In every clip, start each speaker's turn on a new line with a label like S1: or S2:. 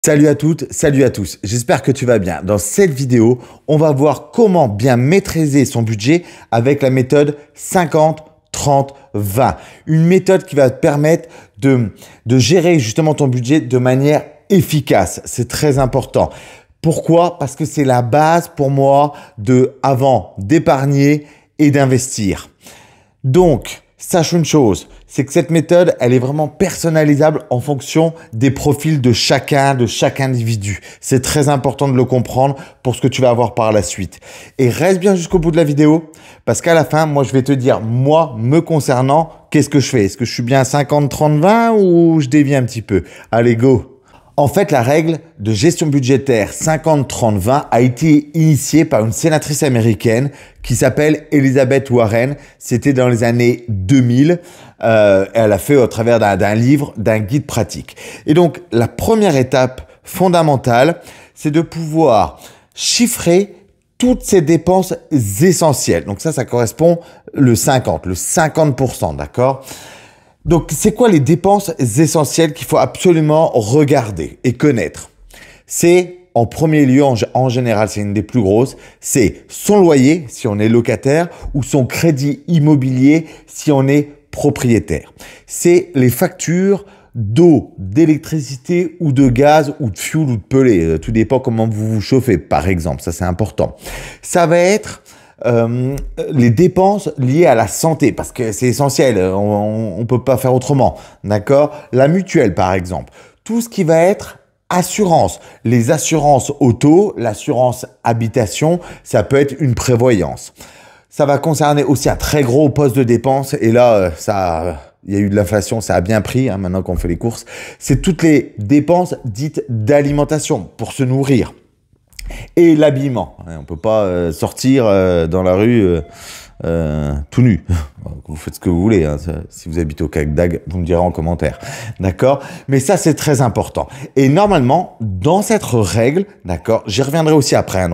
S1: Salut à toutes, salut à tous, j'espère que tu vas bien. Dans cette vidéo, on va voir comment bien maîtriser son budget avec la méthode 50, 30, 20. Une méthode qui va te permettre de gérer justement ton budget de manière efficace. C'est très important. Pourquoi? Parce que c'est la base pour moi avant d'épargner et d'investir. Donc, sache une chose, c'est que cette méthode, elle est vraiment personnalisable en fonction des profils de chaque individu. C'est très important de le comprendre pour ce que tu vas avoir par la suite. Et reste bien jusqu'au bout de la vidéo, parce qu'à la fin, moi, je vais te dire, moi, me concernant, qu'est-ce que je fais? Est-ce que je suis bien 50, 30, 20 ou je dévie un petit peu? Allez, go! En fait, la règle de gestion budgétaire 50, 30, 20 a été initiée par une sénatrice américaine qui s'appelle Elizabeth Warren. C'était dans les années 2000. Elle a fait au travers d'un livre, d'un guide pratique. Et donc, la première étape fondamentale, c'est de pouvoir chiffrer toutes ces dépenses essentielles. Donc ça correspond le 50%, d'accord ? Donc, c'est quoi les dépenses essentielles qu'il faut absolument regarder et connaître? C'est, en premier lieu, en général, c'est une des plus grosses, c'est son loyer, si on est locataire, ou son crédit immobilier, si on est propriétaire. C'est les factures d'eau, d'électricité ou de gaz ou de fioul ou de pellet. Tout dépend comment vous vous chauffez, par exemple. Ça, c'est important. Ça va être les dépenses liées à la santé, parce que c'est essentiel, on peut pas faire autrement, d'accord? La mutuelle, par exemple. Tout ce qui va être assurance, les assurances auto, l'assurance habitation, ça peut être une prévoyance. Ça va concerner aussi un très gros poste de dépenses, et là, il y a eu de l'inflation, ça a bien pris, maintenant qu'on fait les courses. C'est toutes les dépenses dites d'alimentation pour se nourrir. Et l'habillement. On peut pas sortir dans la rue tout nu. Vous faites ce que vous voulez. Si vous habitez au Canada, vous me direz en commentaire. D'accord? Mais ça, c'est très important. Et normalement, dans cette règle, d'accord, j'y reviendrai aussi après.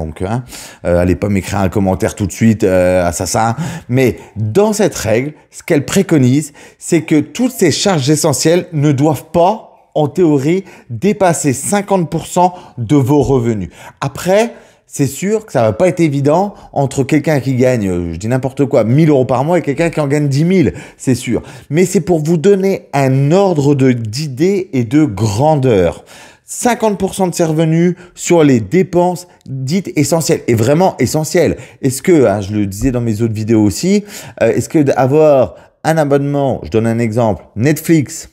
S1: Allez pas m'écrire un commentaire tout de suite, assassin. Mais dans cette règle, ce qu'elle préconise, c'est que toutes ces charges essentielles ne doivent pas, en théorie, dépasser 50% de vos revenus. Après, c'est sûr que ça va pas être évident entre quelqu'un qui gagne, je dis n'importe quoi, 1000 € par mois et quelqu'un qui en gagne 10 000, c'est sûr. Mais c'est pour vous donner un ordre d'idée et de grandeur. 50% de ses revenus sur les dépenses dites essentielles, et vraiment essentielles. Est-ce que, je le disais dans mes autres vidéos aussi, est-ce que d'avoir un abonnement, je donne un exemple, Netflix,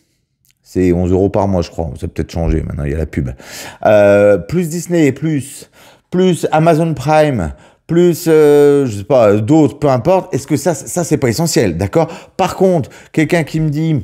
S1: c'est 11 € par mois, je crois. Ça a peut-être changé. Maintenant, il y a la pub. Plus Disney, plus Amazon Prime, plus, je sais pas, d'autres, peu importe. Est-ce que ça c'est pas essentiel, d'accord? Par contre, quelqu'un qui me dit,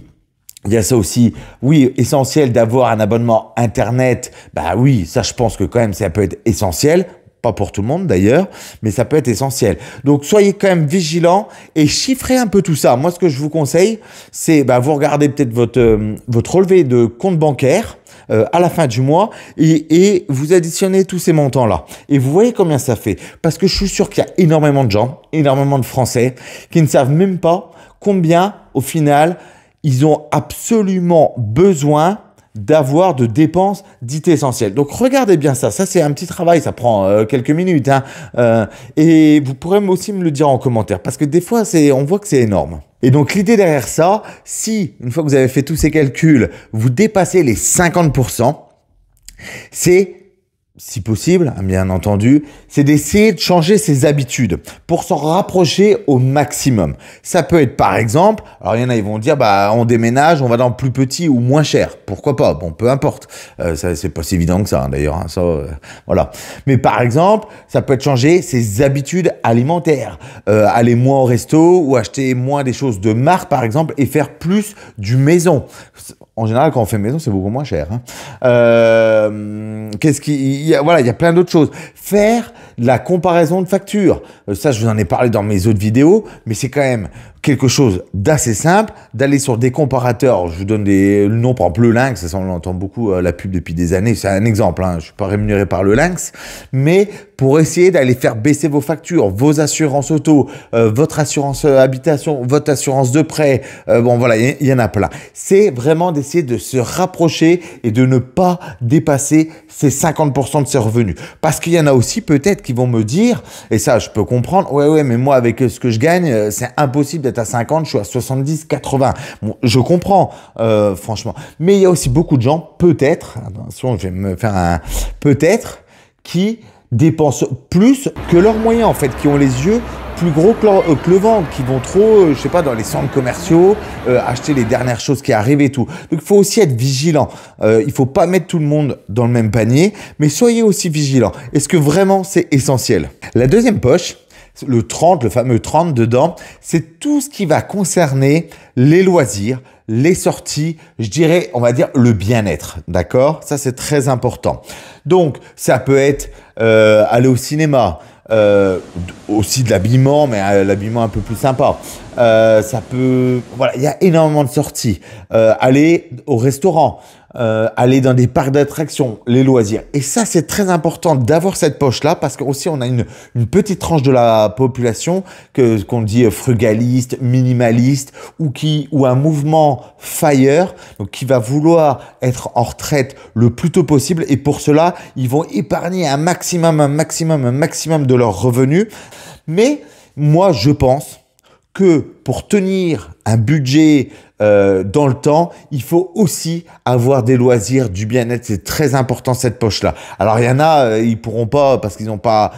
S1: il y a ça aussi, oui, essentiel d'avoir un abonnement Internet. Bah oui, ça, je pense que quand même, ça peut être essentiel. Pas pour tout le monde d'ailleurs, mais ça peut être essentiel. Donc, soyez quand même vigilants et chiffrez un peu tout ça. Moi, ce que je vous conseille, c'est vous regardez peut-être votre relevé de compte bancaire à la fin du mois et vous additionnez tous ces montants-là. Et vous voyez combien ça fait. Parce que je suis sûr qu'il y a énormément de gens, énormément de Français qui ne savent même pas combien, au final, ils ont absolument besoin d'avoir de dépenses dites essentielles. Donc, regardez bien ça. Ça, c'est un petit travail. Ça prend quelques minutes. Et vous pourrez aussi me le dire en commentaire. Parce que des fois, on voit que c'est énorme. Et donc, l'idée derrière ça, si, une fois que vous avez fait tous ces calculs, vous dépassez les 50%, c'est, si possible, bien entendu, c'est d'essayer de changer ses habitudes pour s'en rapprocher au maximum. Ça peut être par exemple, alors il y en a, ils vont dire, on déménage, on va dans plus petit ou moins cher. Pourquoi pas? Bon, peu importe. Ça, c'est pas si évident que ça, d'ailleurs. Voilà. Mais par exemple, ça peut être changer ses habitudes alimentaires. Aller moins au resto ou acheter moins des choses de marque, par exemple, et faire plus du maison. En général, quand on fait maison, c'est beaucoup moins cher. Il y a plein d'autres choses. Faire de la comparaison de factures. Ça, je vous en ai parlé dans mes autres vidéos, mais c'est quand même quelque chose d'assez simple, d'aller sur des comparateurs. Je vous donne le nom, par exemple le Lynx, ça on entend beaucoup la pub depuis des années, c'est un exemple, hein, je ne suis pas rémunéré par le Lynx, mais pour essayer d'aller faire baisser vos factures, vos assurances auto, votre assurance habitation, votre assurance de prêt, bon voilà, il y en a plein. C'est vraiment d'essayer de se rapprocher et de ne pas dépasser ces 50% de ses revenus. Parce qu'il y en a aussi peut-être qui vont me dire, et ça je peux comprendre, ouais, mais moi avec ce que je gagne, c'est impossible d'être à 50, je suis à 70, 80. Bon, je comprends, franchement. Mais il y a aussi beaucoup de gens, peut-être, attention, je vais me faire un peut-être, qui dépensent plus que leurs moyens, en fait, qui ont les yeux plus gros que le ventre, qui vont trop, je sais pas, dans les centres commerciaux, acheter les dernières choses qui arrivent et tout. Donc, il faut aussi être vigilant. Il faut pas mettre tout le monde dans le même panier, mais soyez aussi vigilant. Est-ce que vraiment c'est essentiel? La deuxième poche, le 30, le fameux 30 dedans, c'est tout ce qui va concerner les loisirs, les sorties, je dirais, on va dire, le bien-être, d'accord? Ça, c'est très important. Donc, ça peut être aller au cinéma, aussi de l'habillement, mais l'habillement un peu plus sympa. Ça peut, voilà, il y a énormément de sorties. Aller au restaurant, aller dans des parcs d'attractions, les loisirs. Et ça, c'est très important d'avoir cette poche-là parce qu'aussi, on a une petite tranche de la population qu'on dit frugaliste, minimaliste ou un mouvement FIRE, donc qui va vouloir être en retraite le plus tôt possible. Et pour cela, ils vont épargner un maximum de leurs revenus. Mais moi, je pense que pour tenir un budget dans le temps, il faut aussi avoir des loisirs, du bien-être. C'est très important cette poche-là. Alors il y en a, ils pourront pas parce qu'ils n'ont pas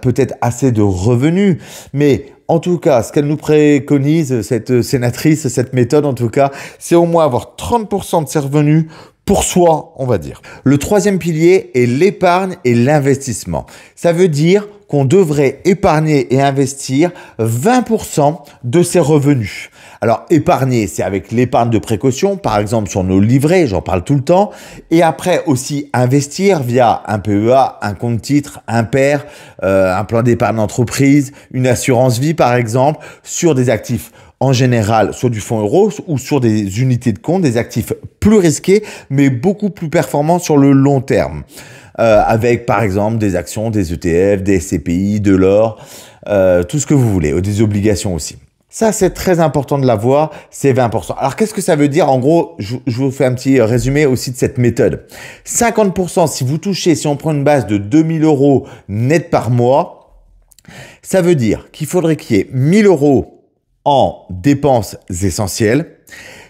S1: peut-être assez de revenus. Mais en tout cas, ce qu'elle nous préconise, cette sénatrice, cette méthode en tout cas, c'est au moins avoir 30% de ses revenus pour soi, on va dire. Le troisième pilier est l'épargne et l'investissement. Ça veut dire qu'on devrait épargner et investir 20% de ses revenus. Alors, épargner, c'est avec l'épargne de précaution, par exemple sur nos livrets, j'en parle tout le temps. Et après aussi investir via un PEA, un compte titre, un PER, un plan d'épargne d'entreprise, une assurance vie par exemple, sur des actifs en général sur du fonds euro ou sur des unités de compte, des actifs plus risqués, mais beaucoup plus performants sur le long terme. Avec par exemple des actions, des ETF, des SCPI, de l'or, tout ce que vous voulez, des obligations aussi. Ça, c'est très important de l'avoir, c'est 20%. Alors, qu'est-ce que ça veut dire? En gros, je vous fais un petit résumé aussi de cette méthode. 50%, si vous touchez, si on prend une base de 2000 € net par mois, ça veut dire qu'il faudrait qu'il y ait 1000 € en dépenses essentielles,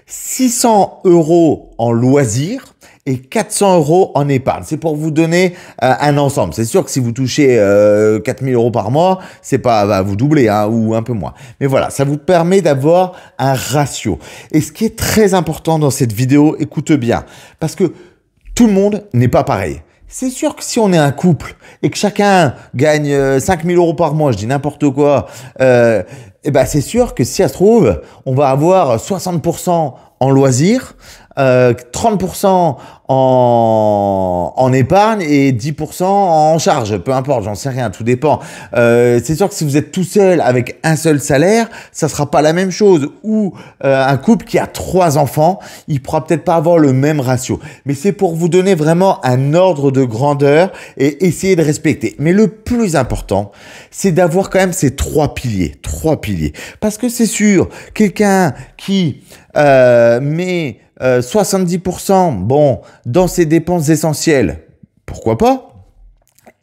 S1: 600 € en loisirs et 400 € en épargne. C'est pour vous donner un ensemble. C'est sûr que si vous touchez 4000 € par mois, c'est pas vous doubler ou un peu moins. Mais voilà, ça vous permet d'avoir un ratio. Et ce qui est très important dans cette vidéo, écoute bien, parce que tout le monde n'est pas pareil. C'est sûr que si on est un couple et que chacun gagne 5000 € par mois, je dis n'importe quoi, c'est sûr que si ça se trouve, on va avoir 60% en loisirs, 30% en épargne et 10% en charge, peu importe, j'en sais rien, tout dépend. C'est sûr que si vous êtes tout seul avec un seul salaire, ça sera pas la même chose. Ou un couple qui a 3 enfants, il pourra peut-être pas avoir le même ratio. Mais c'est pour vous donner vraiment un ordre de grandeur et essayer de respecter. Mais le plus important, c'est d'avoir quand même ces 3 piliers. 3 piliers. Parce que c'est sûr, quelqu'un qui met 70% dans ses dépenses essentielles, pourquoi pas,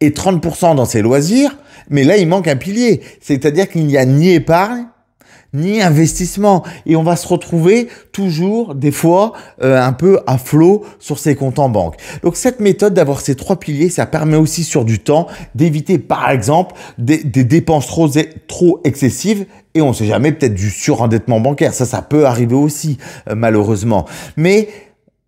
S1: et 30% dans ses loisirs, mais là il manque un pilier, c'est-à-dire qu'il n'y a ni épargne ni investissement et on va se retrouver toujours des fois un peu à flot sur ses comptes en banque. Donc cette méthode d'avoir ces 3 piliers, ça permet aussi sur du temps d'éviter par exemple des dépenses trop excessives et on ne sait jamais peut-être du surendettement bancaire. Ça peut arriver aussi malheureusement. Mais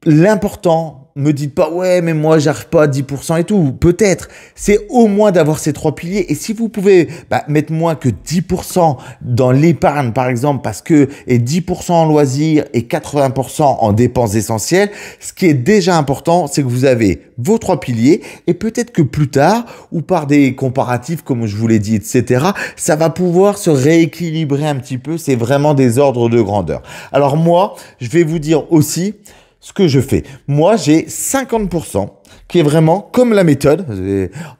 S1: l'important me dites pas, ouais, mais moi, j'arrive pas à 10% et tout. Peut-être. C'est au moins d'avoir ces 3 piliers. Et si vous pouvez mettre moins que 10% dans l'épargne, par exemple, et 10% en loisirs et 80% en dépenses essentielles, ce qui est déjà important, c'est que vous avez vos 3 piliers et peut-être que plus tard, ou par des comparatifs, comme je vous l'ai dit, etc., ça va pouvoir se rééquilibrer un petit peu. C'est vraiment des ordres de grandeur. Alors moi, je vais vous dire aussi ce que je fais. Moi, j'ai 50% qui est vraiment comme la méthode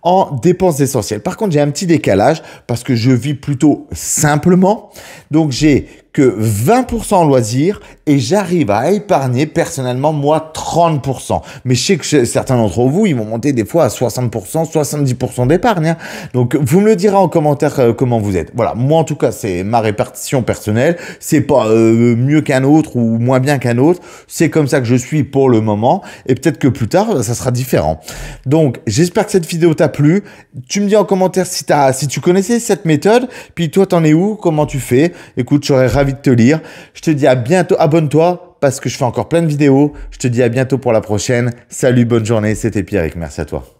S1: en dépenses essentielles. Par contre, j'ai un petit décalage parce que je vis plutôt simplement. Donc, j'ai que 20% en loisirs et j'arrive à épargner personnellement, moi, 30%. Mais je sais que certains d'entre vous, ils vont monter des fois à 60%, 70% d'épargne. Hein. Donc, vous me le direz en commentaire comment vous êtes. Voilà, moi, en tout cas, c'est ma répartition personnelle. C'est pas mieux qu'un autre ou moins bien qu'un autre. C'est comme ça que je suis pour le moment. Et peut-être que plus tard, ça sera différent. Donc, j'espère que cette vidéo t'a plu. Tu me dis en commentaire si tu connaissais cette méthode. Puis toi, t'en es où? Comment tu fais? Écoute, je serais ravi de te lire. Je te dis à bientôt. Abonne-toi parce que je fais encore plein de vidéos. Je te dis à bientôt pour la prochaine. Salut, bonne journée. C'était Pierrick. Merci à toi.